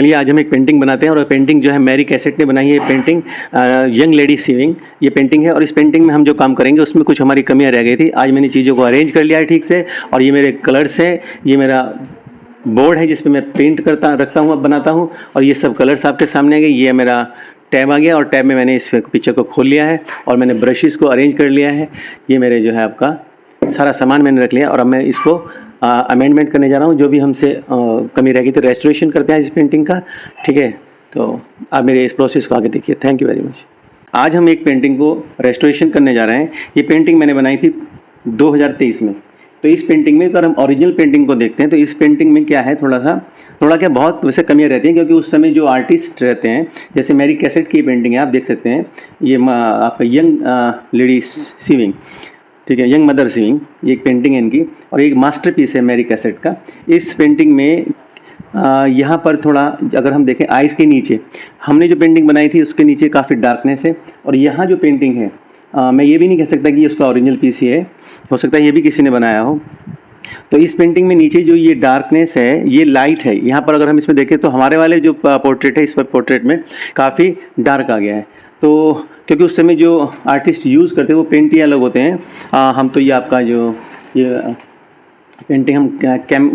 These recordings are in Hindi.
चलिए आज हम एक पेंटिंग बनाते हैं और पेंटिंग जो है मैरी कैसेट ने बनाई है। पेंटिंग यंग लेडी सीविंग ये पेंटिंग है और इस पेंटिंग में हम जो काम करेंगे उसमें कुछ हमारी कमियां रह गई थी। आज मैंने चीज़ों को अरेंज कर लिया है ठीक से और ये मेरे कलर्स हैं, ये मेरा बोर्ड है जिस पे मैं पेंट रखता हूँ, बनाता हूँ और ये सब कलर्स आपके सामने आ गए। ये मेरा टैब आ गया और टैब में मैंने इस पिक्चर को खोल लिया है और मैंने ब्रशेस को अरेंज कर लिया है। ये मेरे जो है आपका सारा सामान मैंने रख लिया और अब मैं इसको अमेंडमेंट करने जा रहा हूँ। जो भी हमसे कमी रहेगी तो रेस्टोरेशन करते हैं इस पेंटिंग का, ठीक है। तो आप मेरे इस प्रोसेस को आगे देखिए। Thank you very much. आज हम एक पेंटिंग को रेस्टोरेशन करने जा रहे हैं। ये पेंटिंग मैंने बनाई थी 2023 में। तो इस पेंटिंग में अगर हम ओरिजिनल पेंटिंग को देखते हैं तो इस पेंटिंग में क्या है, थोड़ा क्या बहुत वैसे कमियां रहती हैं क्योंकि उस समय जो आर्टिस्ट रहते हैं, जैसे मैरी कैसेट की पेंटिंग है, आप देख सकते हैं ये आपका यंग लेडी सीविंग, ठीक है, यंग मदर सीविंग, ये एक पेंटिंग है इनकी और एक मास्टरपीस है मैरी कैसेट का। इस पेंटिंग में यहाँ पर थोड़ा अगर हम देखें आइज़ के नीचे हमने जो पेंटिंग बनाई थी उसके नीचे काफ़ी डार्कनेस है और यहाँ जो पेंटिंग है मैं ये भी नहीं कह सकता कि उसका ओरिजिनल पीस ही है, हो सकता है ये भी किसी ने बनाया हो। तो इस पेंटिंग में नीचे जो ये डार्कनेस है ये लाइट है। यहाँ पर अगर हम इसमें देखें तो हमारे वाले जो पोर्ट्रेट है इस पर पोर्ट्रेट में काफ़ी डार्क आ गया है। तो क्योंकि उस समय जो आर्टिस्ट यूज़ करते हैं वो पेंट ही अलग होते हैं। हम तो ये आपका जो ये पेंटिंग हम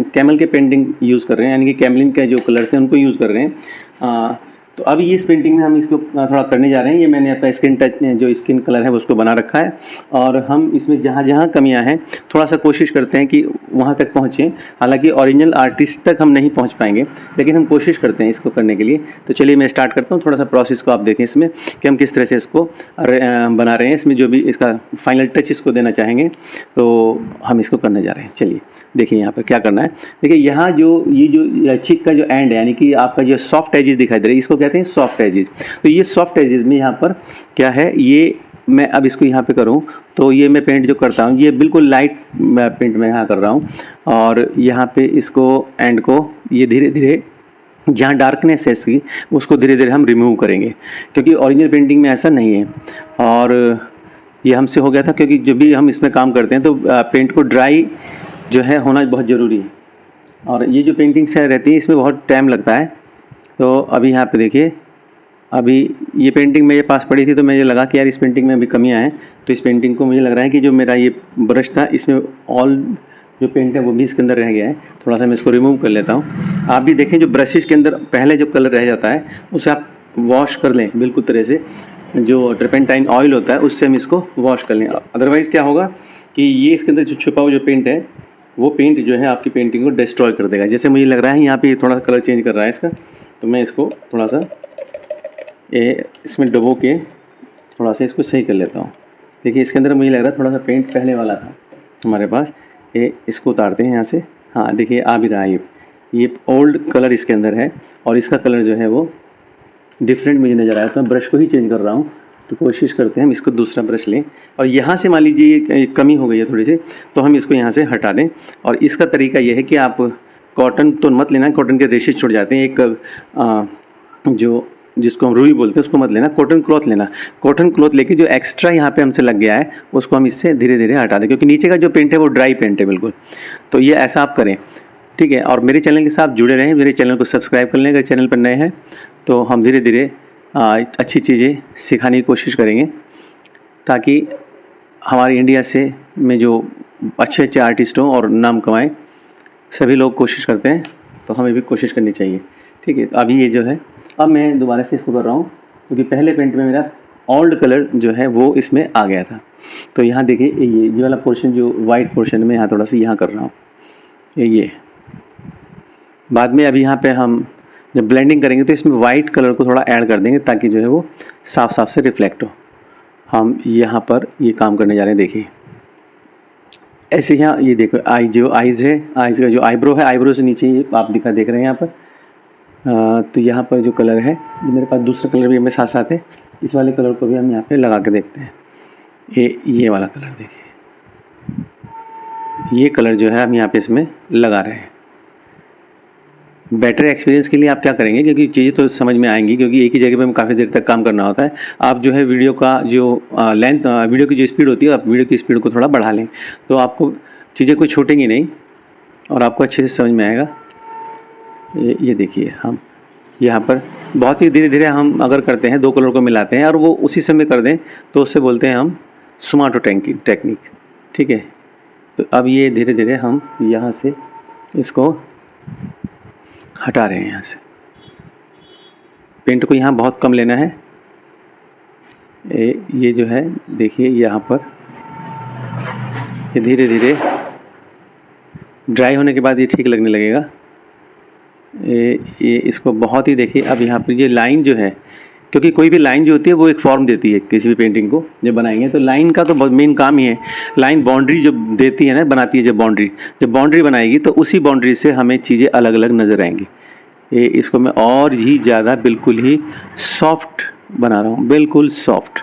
कैमल के पेंटिंग यूज़ कर रहे हैं, यानी कि कैमलिन के जो कलर्स हैं उनको यूज़ कर रहे हैं। तो अभी इस पेंटिंग में हम इसको थोड़ा करने जा रहे हैं। ये मैंने अपना स्किन टच जो स्किन कलर है उसको बना रखा है और हम इसमें जहाँ जहाँ कमियाँ हैं थोड़ा सा कोशिश करते हैं कि वहाँ तक पहुँचें। हालांकि ओरिजिनल आर्टिस्ट तक हम नहीं पहुँच पाएंगे लेकिन हम कोशिश करते हैं इसको करने के लिए। तो चलिए मैं स्टार्ट करता हूँ। थोड़ा सा प्रोसेस को आप देखें इसमें कि हम किस तरह से इसको बना रहे हैं। इसमें जो भी इसका फाइनल टच इसको देना चाहेंगे तो हम इसको करने जा रहे हैं। चलिए देखिए यहाँ पर क्या करना है। देखिए यहाँ ये जो चिक का जो एंड है, यानी कि आपका जो सॉफ्ट एजेस दिखाई दे रहे हैं, इसको कहते हैं सॉफ्ट एजेस। तो ये सॉफ्ट एजेस में यहाँ पर क्या है, ये मैं अब इसको यहाँ पे करूँ तो ये मैं पेंट जो करता हूँ ये बिल्कुल लाइट पेंट मैं यहाँ कर रहा हूँ और यहाँ पे इसको एंड को ये धीरे धीरे जहाँ डार्कनेस है इसकी उसको धीरे धीरे हम रिमूव करेंगे क्योंकि ओरिजिनल पेंटिंग में ऐसा नहीं है। और ये हमसे हो गया था क्योंकि जब भी हम इसमें काम करते हैं तो पेंट को ड्राई जो है होना बहुत ज़रूरी है और ये जो पेंटिंग्स रहती है इसमें बहुत टाइम लगता है। तो अभी यहाँ पे देखिए, अभी ये पेंटिंग मेरे पास पड़ी थी तो मुझे लगा कि यार इस पेंटिंग में अभी कमियाँ हैं। तो इस पेंटिंग को मुझे लग रहा है कि जो मेरा ये ब्रश था इसमें ऑल जो पेंट है वो भी इसके अंदर रह गया है। थोड़ा सा मैं इसको रिमूव कर लेता हूँ। आप भी देखें जो ब्रशेज़ के अंदर पहले जो कलर रह जाता है उसे आप वॉश कर लें बिल्कुल तरह से। जो टर्पेंटाइन ऑयल होता है उससे हम इसको वॉश कर लें, अदरवाइज़ क्या होगा कि ये इसके अंदर जो छुपा हुआ जो पेंट है वो पेंट जो है आपकी पेंटिंग को डिस्ट्रॉय कर देगा। जैसे मुझे लग रहा है यहाँ पे थोड़ा सा कलर चेंज कर रहा है इसका, तो मैं इसको थोड़ा सा इसमें डुबो के थोड़ा सा इसको सही कर लेता हूँ। देखिए इसके अंदर मुझे लग रहा है थोड़ा सा पेंट पहले वाला था हमारे पास। इसको उतारते हैं यहाँ से। हाँ देखिए आ भी रहा है, ये ओल्ड कलर इसके अंदर है और इसका कलर जो है वो डिफरेंट मुझे नज़र आया। तो मैं ब्रश को ही चेंज कर रहा हूँ। तो कोशिश करते हैं हम इसको दूसरा ब्रश लें और यहाँ से मान लीजिए कमी हो गई है थोड़ी सी, तो हम इसको यहाँ से हटा दें। और इसका तरीका ये है कि आप कॉटन तो मत लेना, कॉटन के रेशेज छुट जाते हैं। एक जो जिसको हम रुई बोलते हैं उसको मत लेना, कॉटन क्लॉथ लेना। कॉटन क्लॉथ लेके जो एक्स्ट्रा यहाँ पे हमसे लग गया है उसको हम इससे धीरे धीरे हटा दें क्योंकि नीचे का जो पेंट है वो ड्राई पेंट है बिल्कुल। तो ये ऐसा आप करें, ठीक है। और मेरे चैनल के साथ जुड़े रहें, मेरे चैनल को सब्सक्राइब कर लें अगर चैनल पर नए हैं। तो हम धीरे धीरे अच्छी चीज़ें सिखाने की कोशिश करेंगे ताकि हमारे इंडिया से में जो अच्छे अच्छे आर्टिस्ट हों और नाम कमाएं। सभी लोग कोशिश करते हैं तो हमें भी कोशिश करनी चाहिए, ठीक है। अभी ये जो है अब मैं दोबारा से इसको कर रहा हूँ क्योंकि पहले पेंट में मेरा ओल्ड कलर जो है वो इसमें आ गया था। तो यहाँ देखिए ये वाला पोर्शन जो वाइट पोर्शन में यहाँ थोड़ा सा यहाँ कर रहा हूँ ये बाद में। अभी यहाँ पे हम जब ब्लेंडिंग करेंगे तो इसमें वाइट कलर को थोड़ा ऐड कर देंगे ताकि जो है वो साफ साफ से रिफ्लेक्ट हो। हम यहाँ पर ये काम करने जा रहे हैं। देखिए ऐसे यहाँ ये देखो जो आइज़ है, आइज़ का जो आईब्रो है, आईब्रो से नीचे आप देख रहे हैं यहाँ पर। तो यहाँ पर जो कलर है मेरे पास दूसरा कलर भी हमें साथ साथ है, इस वाले कलर को भी हम यहाँ पे लगा के देखते हैं। ये वाला कलर देखिए, ये कलर जो है हम यहाँ पे इसमें लगा रहे हैं। बेटर एक्सपीरियंस के लिए आप क्या करेंगे, क्योंकि चीज़ें तो समझ में आएंगी क्योंकि एक ही जगह पे हमें काफ़ी देर तक काम करना होता है। आप जो है वीडियो का जो लेंथ, वीडियो की जो स्पीड होती है, आप वीडियो की स्पीड को थोड़ा बढ़ा लें तो आपको चीज़ें कोई छूटेंगी नहीं और आपको अच्छे से समझ में आएगा। ये देखिए हम यहाँ पर बहुत ही धीरे धीरे हम अगर करते हैं, 2 कलर को मिलाते हैं और वो उसी समय कर दें तो उससे बोलते हैं हम सुमाटो टेक्निक, ठीक है। तो अब ये धीरे धीरे हम यहाँ से इसको हटा रहे हैं। यहाँ से पेंट को यहाँ बहुत कम लेना है। ये जो है देखिए यहाँ पर ये धीरे धीरे ड्राई होने के बाद ये ठीक लगने लगेगा। ये इसको बहुत ही देखिए। अब यहाँ पर ये लाइन जो है, क्योंकि कोई भी लाइन जो होती है वो एक फॉर्म देती है किसी भी पेंटिंग को जब बनाएंगे, तो लाइन का तो मेन काम ही है। लाइन बाउंड्री जो देती है ना, बनाती है जब बाउंड्री बनाएगी तो उसी बाउंड्री से हमें चीज़ें अलग अलग नज़र आएंगी। ये इसको मैं और ही ज़्यादा बिल्कुल ही सॉफ्ट बना रहा हूँ, बिल्कुल सॉफ्ट।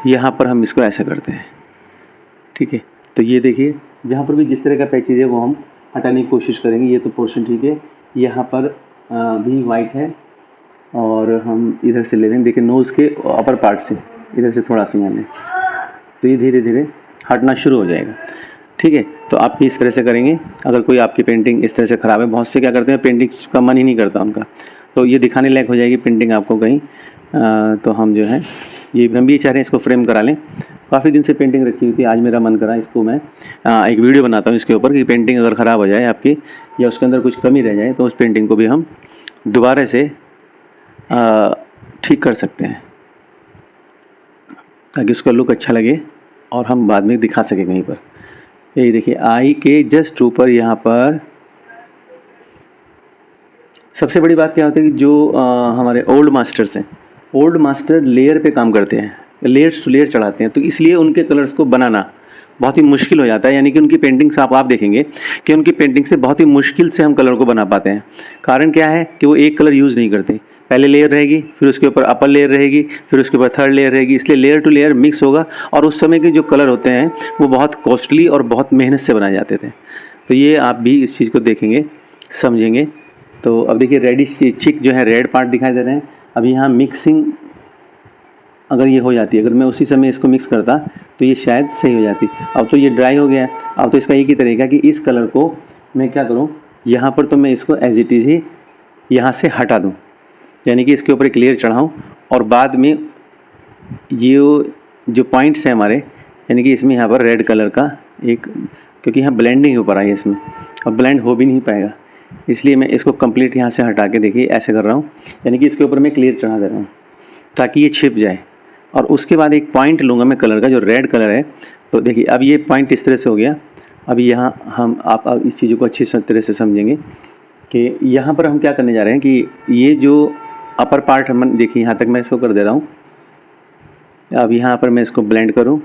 यहाँ पर हम इसको ऐसा करते हैं, ठीक है। तो ये देखिए जहाँ पर भी जिस तरह का पैचेज है वो हम हटाने की कोशिश करेंगे। ये तो पोर्शन ठीक है, यहाँ पर भी वाइट है और हम इधर से ले लेंगे। देखिए नोज़ के अपर पार्ट से इधर से थोड़ा सा यहाँ लें तो ये धीरे धीरे हटना शुरू हो जाएगा, ठीक है। तो आप भी इस तरह से करेंगे। अगर कोई आपकी पेंटिंग इस तरह से ख़राब है, बहुत से क्या करते हैं पेंटिंग का मन ही नहीं करता उनका, तो ये दिखाने लायक हो जाएगी पेंटिंग आपको कहीं। तो हम जो है हम भी चाह रहे हैं इसको फ्रेम करा लें। काफ़ी दिन से पेंटिंग रखी हुई थी, आज मेरा मन करा इसको मैं एक वीडियो बनाता हूँ इसके ऊपर कि पेंटिंग अगर ख़राब हो जाए आपकी या उसके अंदर कुछ कमी रह जाए तो उस पेंटिंग को भी हम दोबारा से ठीक कर सकते हैं ताकि उसका लुक अच्छा लगे और हम बाद में दिखा सकें कहीं पर। यही देखिए आई के जस्ट ऊपर यहाँ पर सबसे बड़ी बात क्या होती है कि जो हमारे ओल्ड मास्टर्स हैं, ओल्ड मास्टर लेयर पे काम करते हैं, लेयर्स टू लेयर चढ़ाते हैं, तो इसलिए उनके कलर्स को बनाना बहुत ही मुश्किल हो जाता है। यानी कि उनकी पेंटिंग्स आप देखेंगे कि उनकी पेंटिंग से बहुत ही मुश्किल से हम कलर को बना पाते हैं। कारण क्या है कि वो एक कलर यूज़ नहीं करते। पहले लेयर रहेगी, फिर उसके ऊपर अपर लेयर रहेगी, फिर उसके ऊपर थर्ड लेयर रहेगी, इसलिए लेयर टू लेयर मिक्स होगा और उस समय के जो कलर होते हैं वो बहुत कॉस्टली और बहुत मेहनत से बनाए जाते थे। तो ये आप भी इस चीज़ को देखेंगे, समझेंगे। तो अब देखिए रेडिश चिक जो है रेड पार्ट दिखाई दे रहे हैं। अब यहाँ मिक्सिंग अगर ये हो जाती है, अगर मैं उसी समय इसको मिक्स करता तो ये शायद सही हो जाती। अब तो ये ड्राई हो गया है। अब तो इसका एक ही तरीका कि इस कलर को मैं क्या करूँ, यहाँ पर तो मैं इसको एज इट इज़ ही यहाँ से हटा दूँ, यानी कि इसके ऊपर एक लेयर चढ़ाऊँ और बाद में ये जो पॉइंट्स हैं हमारे, यानी कि इसमें यहाँ पर रेड कलर का एक, क्योंकि यहाँ ब्लेंड नहीं हो पा रहा है इसमें और ब्लेंड हो भी नहीं पाएगा, इसलिए मैं इसको कंप्लीट यहाँ से हटा के देखिए ऐसे कर रहा हूँ। यानी कि इसके ऊपर मैं एक लेयर चढ़ा दे रहा हूँ ताकि ये छिप जाए और उसके बाद एक पॉइंट लूँगा मैं कलर का जो रेड कलर है। तो देखिए अब ये पॉइंट इस तरह से हो गया। अभी यहाँ आप इस चीज़ों को अच्छी तरह से समझेंगे कि यहाँ पर हम क्या करने जा रहे हैं कि ये जो अपर पार्ट हम देखिए यहाँ तक मैं इसको कर दे रहा हूँ। अब यहाँ पर मैं इसको ब्लेंड करूँ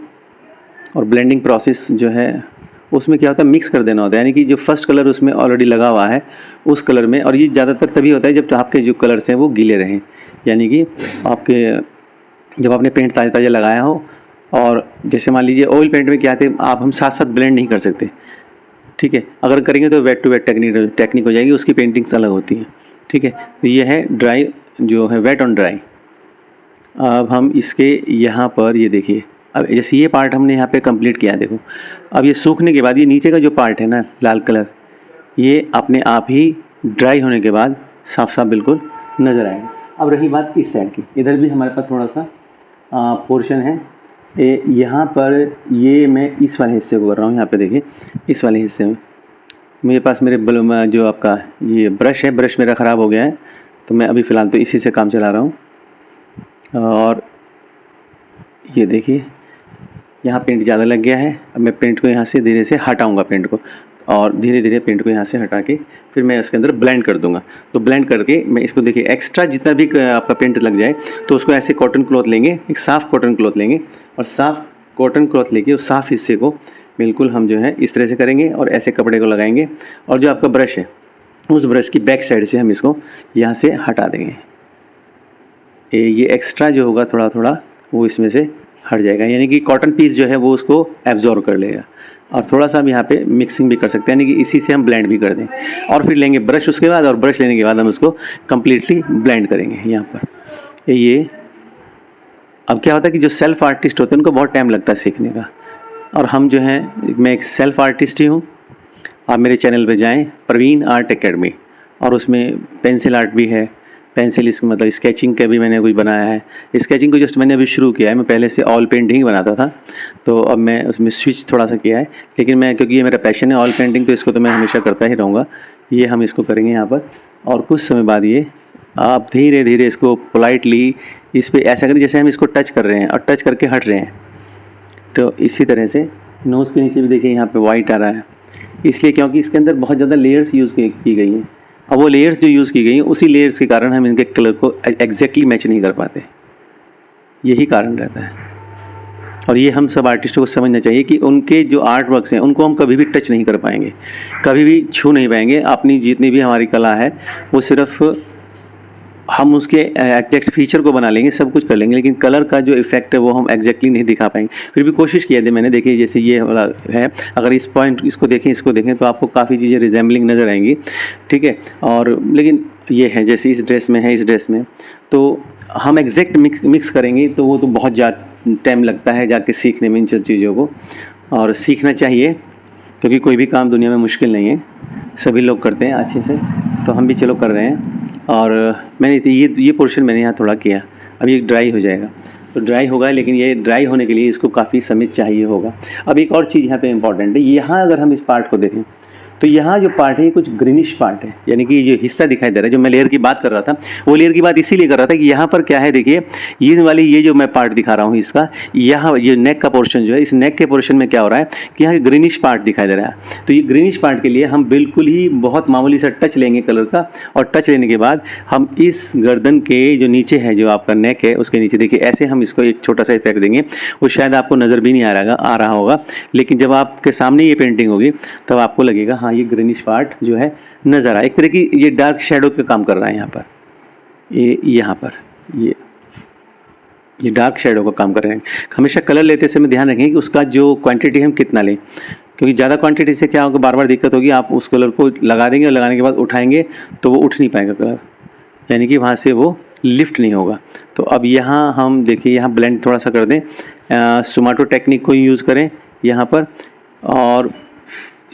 और ब्लेंडिंग प्रोसेस जो है उसमें क्या होता है मिक्स कर देना होता है, यानी कि जो फर्स्ट कलर उसमें ऑलरेडी लगा हुआ है उस कलर में, और ये ज़्यादातर तभी होता है जब आपके जो कलर्स हैं वो गीले रहें, यानी कि आपके जब आपने पेंट ताज़ा ताज़ा लगाया हो। और जैसे मान लीजिए ऑयल पेंट में क्या है आप हम साथ साथ ब्लेंड नहीं कर सकते, ठीक है। अगर करेंगे तो वेट टू वेट टेक्निक हो जाएगी, उसकी पेंटिंग्स अलग होती हैं, ठीक है। तो ये है ड्राई जो है वेट ऑन ड्राई। अब हम इसके यहाँ पर ये देखिए, अब जैसे ये पार्ट हमने यहाँ पे कंप्लीट किया, देखो अब ये सूखने के बाद ये नीचे का जो पार्ट है ना लाल कलर, ये अपने आप ही ड्राई होने के बाद साफ साफ बिल्कुल नज़र आएगा। अब रही बात इस साइड की, इधर भी हमारे पास थोड़ा सा पोर्शन है। यहाँ पर ये मैं इस वाले हिस्से को कर रहा हूँ। यहाँ पे देखिए इस वाले हिस्से में मेरे पास मेरे जो आपका ये ब्रश है, ब्रश मेरा ख़राब हो गया है, तो मैं अभी फ़िलहाल तो इसी से काम चला रहा हूँ। और ये देखिए यहाँ पेंट ज़्यादा लग गया है। अब मैं पेंट को यहाँ से धीरे से हटाऊँगा पेंट को, और धीरे धीरे पेंट को यहाँ से हटा के फिर मैं इसके अंदर ब्लेंड कर दूंगा। तो ब्लेंड करके मैं इसको देखिए एक्स्ट्रा जितना भी आपका पेंट लग जाए तो उसको ऐसे कॉटन क्लॉथ लेंगे, एक साफ़ कॉटन क्लॉथ लेंगे और साफ़ कॉटन क्लॉथ लेके उस साफ़ हिस्से को बिल्कुल हम जो है इस तरह से करेंगे और ऐसे कपड़े को लगाएंगे। और जो आपका ब्रश है उस ब्रश की बैक साइड से हम इसको यहाँ से हटा देंगे। ये एक्स्ट्रा जो होगा थोड़ा थोड़ा वो इसमें से हट जाएगा, यानी कि कॉटन पीस जो है वो उसको एब्जॉर्ब कर लेगा। और थोड़ा सा हम यहाँ पे मिक्सिंग भी कर सकते हैं, यानी कि इसी से हम ब्लेंड भी कर दें। और फिर लेंगे ब्रश उसके बाद, और ब्रश लेने के बाद हम उसको कम्प्लीटली ब्लेंड करेंगे यहाँ पर। ये अब क्या होता है कि जो सेल्फ़ आर्टिस्ट होते हैं उनको बहुत टाइम लगता है सीखने का, और हम जो हैं मैं एक सेल्फ़ आर्टिस्ट ही हूँ। आप मेरे चैनल पे जाएं प्रवीण आर्ट एकेडमी, और उसमें पेंसिल आर्ट भी है, पेंसिल इस मतलब स्केचिंग का भी मैंने कुछ बनाया है। स्केचिंग को जस्ट मैंने अभी शुरू किया है, मैं पहले से ऑयल पेंटिंग ही बनाता था, तो अब मैं उसमें स्विच थोड़ा सा किया है। लेकिन मैं, क्योंकि ये मेरा पैशन है ऑयल पेंटिंग, तो इसको तो मैं हमेशा करता ही रहूँगा। ये हम इसको करेंगे यहाँ पर, और कुछ समय बाद ये आप धीरे धीरे इसको पोलाइटली इस पर ऐसा करें जैसे हम इसको टच कर रहे हैं और टच करके हट रहे हैं। तो इसी तरह से नोज़ के नीचे भी देखिए यहाँ पे वाइट आ रहा है, इसलिए क्योंकि इसके अंदर बहुत ज़्यादा लेयर्स यूज़ की गई हैं। अब वो लेयर्स जो यूज़ की गई हैं उसी लेयर्स के कारण हम इनके कलर को एग्जैक्टली मैच नहीं कर पाते, यही कारण रहता है। और ये हम सब आर्टिस्टों को समझना चाहिए कि उनके जो आर्ट वर्क्स हैं उनको हम कभी भी टच नहीं कर पाएंगे, कभी भी छू नहीं पाएंगे। अपनी जितनी भी हमारी कला है वो सिर्फ हम उसके एग्जैक्ट फीचर को बना लेंगे, सब कुछ कर लेंगे, लेकिन कलर का जो इफेक्ट है वो हम एग्जैक्टली नहीं दिखा पाएंगे। फिर भी कोशिश किया थी मैंने, देखिए जैसे ये वाला है, अगर इस पॉइंट इसको देखें तो आपको काफ़ी चीज़ें रिजेंबलिंग नज़र आएंगी, ठीक है। और लेकिन ये है जैसे इस ड्रेस में है, इस ड्रेस में तो हम एग्जैक्ट मिक्स करेंगे तो वो तो बहुत ज़्यादा टाइम लगता है जाके सीखने में इन सब चीज़ों को, और सीखना चाहिए क्योंकि कोई भी काम दुनिया में मुश्किल नहीं है, सभी लोग करते हैं अच्छे से, तो हम भी चलो कर रहे हैं। और मैंने ये पोर्शन मैंने यहाँ थोड़ा किया, अब ये ड्राई हो जाएगा, तो ड्राई होगा, लेकिन ये ड्राई होने के लिए इसको काफ़ी समय चाहिए होगा। अब एक और चीज़ यहाँ पे इम्पॉर्टेंट है, यहाँ अगर हम इस पार्ट को देखें तो यहाँ जो पार्ट है ये कुछ ग्रीनिश पार्ट है, यानी कि जो हिस्सा दिखाई दे रहा है, जो मैं लेयर की बात कर रहा था, वो लेयर की बात इसीलिए कर रहा था कि यहाँ पर क्या है, देखिए ये जो मैं पार्ट दिखा रहा हूँ इसका, यहाँ ये नेक का पोर्शन जो है, इस नेक के पोर्शन में क्या हो रहा है कि यहाँ ग्रीनिश पार्ट दिखाई दे रहा है। तो ये ग्रीनिश पार्ट के लिए हम बिल्कुल ही बहुत मामूली सा टच लेंगे कलर का, और टच लेने के बाद हम इस गर्दन के जो नीचे है, जो आपका नेक है उसके नीचे देखिए ऐसे हम इसको एक छोटा सा इफेक्ट देंगे। वो शायद आपको नज़र भी नहीं आ रहा होगा, लेकिन जब आपके सामने ये पेंटिंग होगी तब आपको लगेगा हाँ ये ग्रीनिश पार्ट जो है नज़र आए। एक तरह की ये डार्क शेडो का काम कर रहा है यहाँ पर, ये यहाँ पर ये डार्क शेडो का काम कर रहे हैं। हमेशा कलर लेते समय ध्यान रखें कि उसका जो क्वांटिटी हम कितना लें, क्योंकि ज़्यादा क्वांटिटी से क्या होगा, बार बार दिक्कत होगी। आप उस कलर को लगा देंगे और लगाने के बाद उठाएंगे तो वो उठ नहीं पाएगा कलर, यानी कि वहाँ से वो लिफ्ट नहीं होगा। तो अब यहाँ हम देखिए, यहाँ ब्लेंड थोड़ा सा कर दें, सुमाटो टेक्निक को यूज़ करें यहाँ पर। और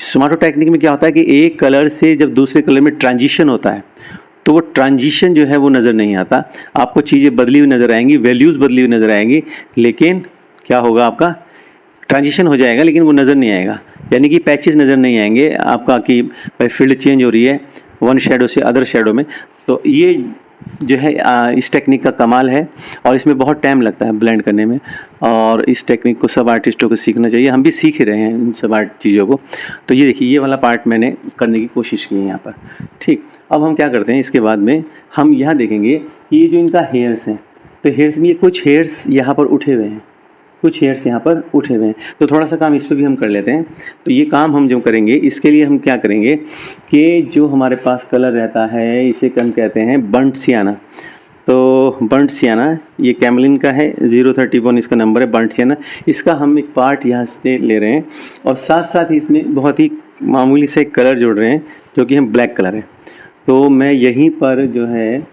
सुमाटो टेक्निक में क्या होता है कि एक कलर से जब दूसरे कलर में ट्रांजिशन होता है तो वो ट्रांजिशन जो है वो नज़र नहीं आता, आपको चीज़ें बदली हुई नज़र आएंगी, वैल्यूज़ बदली हुई नज़र आएंगी, लेकिन क्या होगा, आपका ट्रांजिशन हो जाएगा लेकिन वो नज़र नहीं आएगा, यानी कि पैचेस नज़र नहीं आएंगे आपका कि भाई फील्ड चेंज हो रही है वन शेडो से अदर शेडो में। तो ये जो है इस टेक्निक का कमाल है, और इसमें बहुत टाइम लगता है ब्लेंड करने में, और इस टेक्निक को सब आर्टिस्टों को सीखना चाहिए। हम भी सीख रहे हैं इन सब आर्ट चीज़ों को। तो ये देखिए, ये वाला पार्ट मैंने करने की कोशिश की है यहाँ पर, ठीक। अब हम क्या करते हैं, इसके बाद में हम यहाँ देखेंगे कि ये जो इनका हेयर्स हैं, तो हेयर्स में ये कुछ हेयर्स यहाँ पर उठे हुए हैं, कुछ हेयर्स यहाँ पर उठे हुए हैं, तो थोड़ा सा काम इस पर भी हम कर लेते हैं। तो ये काम हम जो करेंगे, इसके लिए हम क्या करेंगे कि जो हमारे पास कलर रहता है इसे हम कहते हैं बर्न्ट सियाना। तो बर्न्ट सियाना ये कैमलिन का है, 031 इसका नंबर है, बर्न्ट सियाना। इसका हम एक पार्ट यहाँ से ले रहे हैं, और साथ साथ ही इसमें बहुत ही मामूली से कलर जोड़ रहे हैं जो कि हम ब्लैक कलर है। तो मैं यहीं पर जो है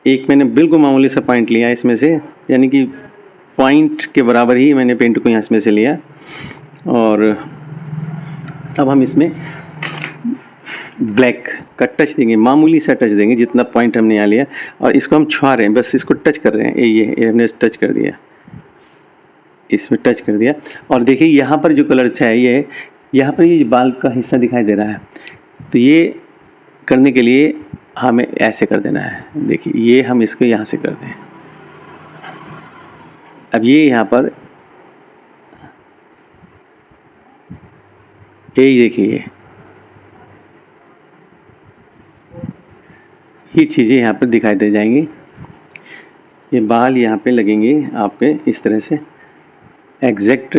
एक मैंने बिल्कुल मामूली सा पॉइंट लिया इसमें से, यानी कि पॉइंट के बराबर ही मैंने पेंट को यहाँ इसमें से लिया, और अब हम इसमें ब्लैक का टच देंगे, मामूली सा टच देंगे, जितना पॉइंट हमने यहाँ लिया, और इसको हम छुआ रहे हैं, बस इसको टच कर रहे हैं। ये हमने टच कर दिया, इसमें टच कर दिया। और देखिए यहाँ पर जो कलर है, ये यहाँ पर ये बाल का हिस्सा दिखाई दे रहा है, तो ये करने के लिए हमें ऐसे कर देना है। देखिए ये हम इसको यहाँ से कर दें। अब ये यहाँ पर ये देखिए, ये चीज़ें यहाँ पर दिखाई दे जाएंगी। ये बाल यहाँ पे लगेंगे आपके इस तरह से, एग्जैक्ट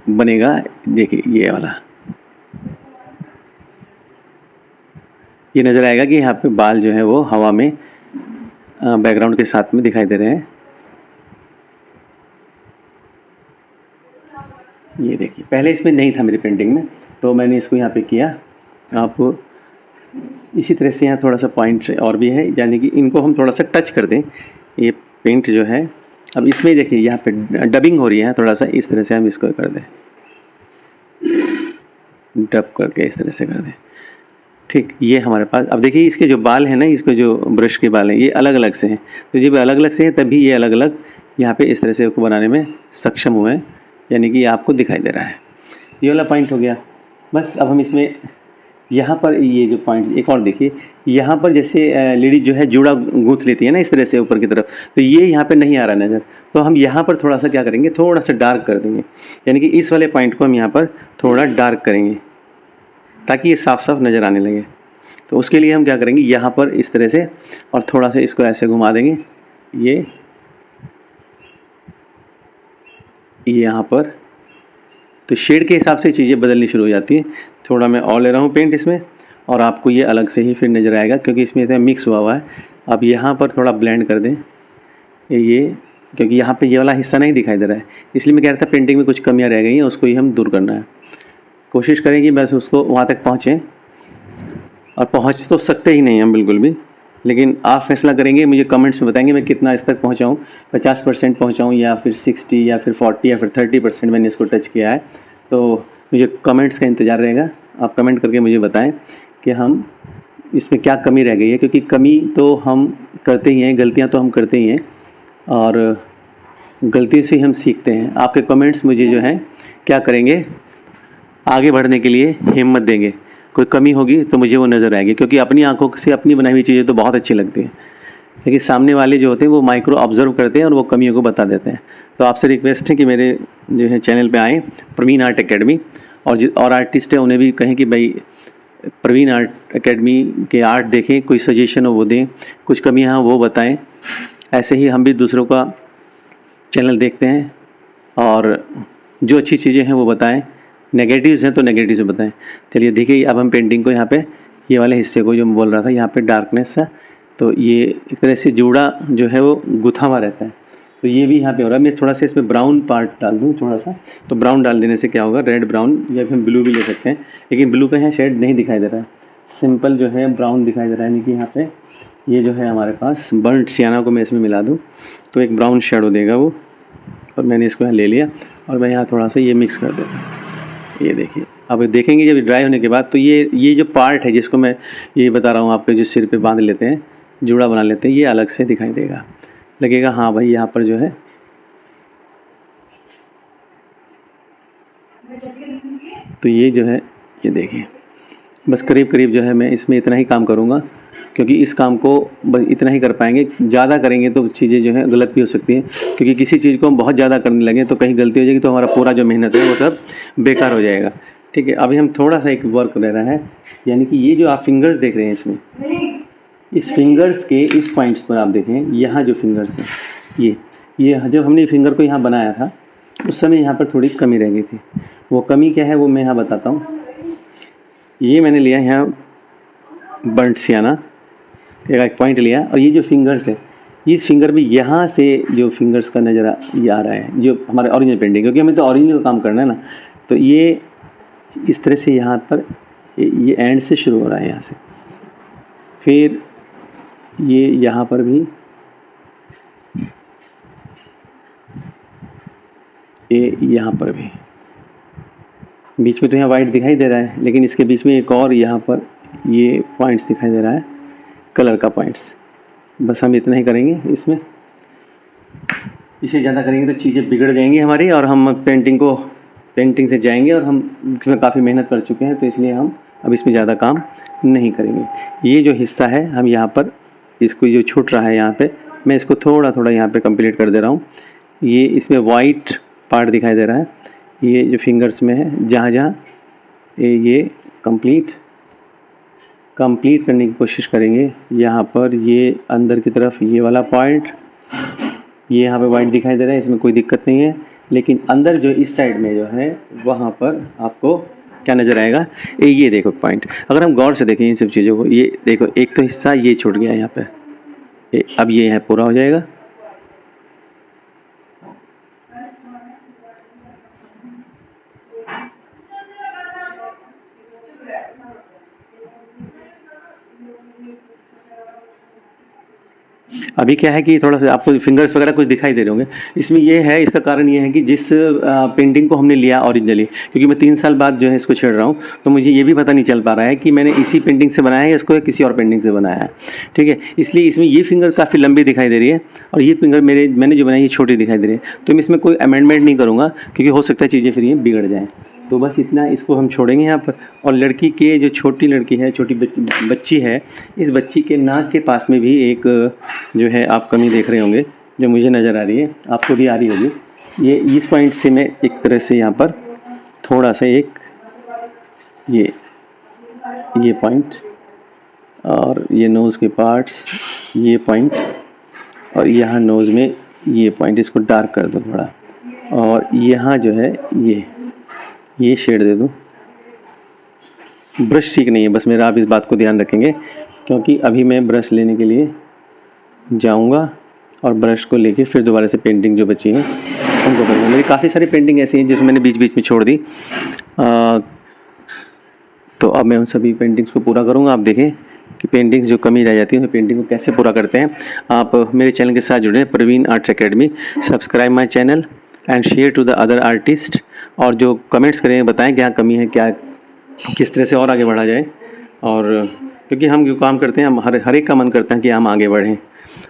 बनेगा। देखिए ये वाला, ये नज़र आएगा कि यहाँ पे बाल जो है वो हवा में बैकग्राउंड के साथ में दिखाई दे रहे हैं। ये देखिए, पहले इसमें नहीं था मेरी पेंटिंग में, तो मैंने इसको यहाँ पे किया। आप इसी तरह से यहाँ थोड़ा सा पॉइंट और भी है, यानी कि इनको हम थोड़ा सा टच कर दें, ये पेंट जो है। अब इसमें देखिए यहाँ पे डबिंग हो रही है, थोड़ा सा इस तरह से हम इसको कर दें, डब करके इस तरह से कर दें। ठीक, ये हमारे पास अब देखिए इसके जो बाल हैं ना, इसके जो ब्रश के बाल हैं ये अलग अलग से हैं, तो जब अलग अलग से हैं तभी ये अलग अलग यहाँ पे इस तरह से उसको बनाने में सक्षम हुए हैं, यानी कि ये आपको दिखाई दे रहा है। ये वाला पॉइंट हो गया। बस अब हम इसमें यहाँ पर ये जो पॉइंट एक और देखिए, यहाँ पर जैसे लेडीज जो है जूड़ा गूँथ लेती है ना इस तरह से ऊपर की तरफ, तो ये यहाँ पे नहीं आ रहा नज़र, तो हम यहाँ पर थोड़ा सा क्या करेंगे, थोड़ा सा डार्क कर देंगे, यानी कि इस वाले पॉइंट को हम यहाँ पर थोड़ा डार्क करेंगे ताकि ये साफ साफ नज़र आने लगे। तो उसके लिए हम क्या करेंगे, यहाँ पर इस तरह से और थोड़ा सा इसको ऐसे घुमा देंगे, ये यहाँ पर, तो शेड के हिसाब से चीज़ें बदलनी शुरू हो जाती हैं। थोड़ा मैं और ले रहा हूँ पेंट इसमें, और आपको ये अलग से ही फिर नज़र आएगा क्योंकि इसमें से मिक्स हुआ हुआ है। अब यहाँ पर थोड़ा ब्लेंड कर दें ये, क्योंकि यहाँ पे ये वाला हिस्सा नहीं दिखाई दे रहा है, इसलिए मैं कह रहा था पेंटिंग में कुछ कमियाँ रह गई हैं, उसको ही हम दूर करना है। कोशिश करेंगे बस उसको वहाँ तक पहुँचें, और पहुँच तो सकते ही नहीं हम बिल्कुल भी, लेकिन आप फैसला करेंगे, मुझे कमेंट्स में बताएंगे मैं कितना इस तक पहुँचा हूँ, 50% पहुँचा हूँ या फिर 60 या फिर 40 या फिर 30% मैंने इसको टच किया है। तो मुझे कमेंट्स का इंतज़ार रहेगा, आप कमेंट करके मुझे बताएं कि हम इसमें क्या कमी रह गई है, क्योंकि कमी तो हम करते ही हैं, गलतियाँ तो हम करते ही हैं, और गलतियों से ही हम सीखते हैं। आपके कमेंट्स मुझे जो हैं क्या करेंगे, आगे बढ़ने के लिए हिम्मत देंगे। कोई कमी होगी तो मुझे वो नज़र आएगी, क्योंकि अपनी आंखों से अपनी बनाई हुई चीज़ें तो बहुत अच्छी लगती हैं, लेकिन सामने वाले जो होते हैं वो माइक्रो ऑब्जर्व करते हैं और वो कमियों को बता देते हैं। तो आपसे रिक्वेस्ट है कि मेरे जो है चैनल पे आएँ, प्रवीण आर्ट एकेडमी, और आर्टिस्ट हैं उन्हें भी कहें कि भाई प्रवीण आर्ट एकेडमी के आर्ट देखें, कोई सजेशन हो वो दें, कुछ कमियाँ हैं वो बताएं। ऐसे ही हम भी दूसरों का चैनल देखते हैं और जो अच्छी चीज़ें हैं वो बताएं, नेगेटिव्स हैं तो नेगेटिव्स बताएं। चलिए देखिए, अब हम पेंटिंग को यहाँ पे ये वाले हिस्से को जो मैं बोल रहा था, यहाँ पे डार्कनेस है, तो ये एक तरह से जूड़ा जो है वो गुथा हुआ रहता है, तो ये भी यहाँ पे हो रहा है। मैं थोड़ा सा इसमें ब्राउन पार्ट डाल दूँ थोड़ा सा, तो ब्राउन डाल देने से क्या होगा, रेड ब्राउन या फिर हम ब्लू भी ले सकते हैं, लेकिन ब्लू का यहाँ शेड नहीं दिखाई दे रहा है, सिंपल जो है ब्राउन दिखाई दे रहा है। यानी कि यहाँ पे ये जो है हमारे पास बर्न्ट सियाना को मैं इसमें मिला दूँ तो एक ब्राउन शेडो देगा वो, और मैंने इसको यहाँ ले लिया और मैं यहाँ थोड़ा सा ये मिक्स कर देता हूँ। ये देखिए, अब देखेंगे जब ड्राई होने के बाद तो ये जो पार्ट है जिसको मैं ये बता रहा हूँ आपके, जो सिर पे बांध लेते हैं, जूड़ा बना लेते हैं, ये अलग से दिखाई देगा, लगेगा हाँ भाई यहाँ पर जो है तो ये जो है ये देखिए, बस करीब करीब जो है मैं इसमें इतना ही काम करूँगा, क्योंकि इस काम को बस इतना ही कर पाएंगे, ज़्यादा करेंगे तो चीज़ें जो है गलत भी हो सकती हैं, क्योंकि किसी चीज़ को हम बहुत ज़्यादा करने लगे तो कहीं गलती हो जाएगी तो हमारा पूरा जो मेहनत है वो सब बेकार हो जाएगा। ठीक है, अभी हम थोड़ा सा एक वर्क ले रहा है, यानी कि ये जो आप फिंगर्स देख रहे हैं इसमें, इस फिंगर्स के इस पॉइंट्स पर आप देखें, यहाँ जो फिंगर्स हैं ये जब हमने फिंगर को यहाँ बनाया था उस समय यहाँ पर थोड़ी कमी रह गई थी। वो कमी क्या है वो मैं यहाँ बताता हूँ। ये मैंने लिया यहाँ बर्न्ट सियाना, एक पॉइंट लिया, और ये जो फिंगर्स है, इस फिंगर में यहाँ से जो फिंगर्स का नज़र ये आ रहा है, जो हमारे ओरिजिनल पेंटिंग, क्योंकि हमें तो ओरिजिनल काम करना है ना, तो ये इस तरह से यहाँ पर ये एंड से शुरू हो रहा है यहाँ से, फिर ये यहाँ पर भी ये यहाँ पर भी, बीच में तो यहाँ वाइट दिखाई दे रहा है, लेकिन इसके बीच में एक और यहाँ पर ये पॉइंट्स दिखाई दे रहा है, कलर का पॉइंट्स। बस हम इतना ही करेंगे इसमें, इसे ज़्यादा करेंगे तो चीज़ें बिगड़ जाएंगी हमारी, और हम पेंटिंग से जाएंगे, और हम इसमें काफ़ी मेहनत कर चुके हैं, तो इसलिए हम अब इसमें ज़्यादा काम नहीं करेंगे। ये जो हिस्सा है हम यहाँ पर इसको जो छूट रहा है यहाँ पे, मैं इसको थोड़ा थोड़ा यहाँ पे कंप्लीट कर दे रहा हूँ। ये इसमें वाइट पार्ट दिखाई दे रहा है, ये जो फिंगर्स में है, जहाँ जहाँ ये कंप्लीट करने की कोशिश करेंगे। यहाँ पर ये अंदर की तरफ ये वाला पॉइंट, ये यहाँ पे वाइट दिखाई दे रहा है, इसमें कोई दिक्कत नहीं है, लेकिन अंदर जो इस साइड में जो है वहाँ पर आपको क्या नज़र आएगा, ये देखो पॉइंट, अगर हम गौर से देखें इन सब चीज़ों को, ये देखो एक तो हिस्सा ये छूट गया यहाँ पे, अब ये यहाँ पूरा हो जाएगा। अभी क्या है कि थोड़ा सा आपको फिंगर्स वगैरह कुछ दिखाई दे रहे होंगे। इसमें ये है, इसका कारण ये है कि जिस पेंटिंग को हमने लिया ओरिजिनली, क्योंकि मैं 3 साल बाद जो है इसको छेड़ रहा हूँ, तो मुझे ये भी पता नहीं चल पा रहा है कि मैंने इसी पेंटिंग से बनाया है इसको या किसी और पेंटिंग से बनाया है। ठीक है, इसलिए इसमें ये फिंगर काफ़ी लंबी दिखाई दे रही है और ये फिंगर मैंने जो बनाई ये छोटी दिखाई दे रही है। तो मैं इसमें कोई अमेंडमेंट नहीं करूँगा, क्योंकि हो सकता है चीज़ें फिर ये बिगड़ जाएँ। तो बस इतना, इसको हम छोड़ेंगे यहाँ पर। और लड़की के, जो छोटी लड़की है, छोटी बच्ची है, इस बच्ची के नाक के पास में भी एक जो है आप कमी देख रहे होंगे, जो मुझे नज़र आ रही है, आपको भी आ रही होगी। ये इस पॉइंट से मैं एक तरह से यहाँ पर थोड़ा सा एक ये पॉइंट, और ये नोज़ के पार्ट्स, ये पॉइंट, और यहाँ नोज़ में ये पॉइंट, इसको डार्क कर दो थोड़ा। और यहाँ जो है ये शेड दे दूँ। ब्रश ठीक नहीं है, बस मेरा आप इस बात को ध्यान रखेंगे, क्योंकि अभी मैं ब्रश लेने के लिए जाऊंगा और ब्रश को लेके फिर दोबारा से पेंटिंग जो बची है उनको करूँगा। मेरी काफ़ी सारी पेंटिंग ऐसी हैं जिसमें मैंने बीच बीच में छोड़ दी, तो अब मैं उन सभी पेंटिंग्स को पूरा करूँगा। आप देखें कि पेंटिंग्स जो कमी रह जाती है, उस पेंटिंग को कैसे पूरा करते हैं। आप मेरे चैनल के साथ जुड़े, Praveen arts academy. Subscribe my channel and share to the other artist. और जो कमेंट्स करें, बताएं क्या कमी है, क्या किस तरह से और आगे बढ़ा जाए। और क्योंकि हम जो काम करते हैं, हम हर एक का मन करता है कि हम आगे बढ़ें,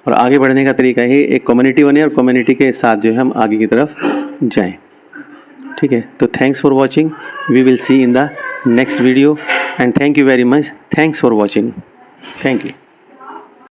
और आगे बढ़ने का तरीका ही एक कम्युनिटी बने और कम्युनिटी के साथ जो है हम आगे की तरफ जाएं। ठीक है, तो thanks for watching, we will see in the next video and thank you very much, thanks for watching, thank you.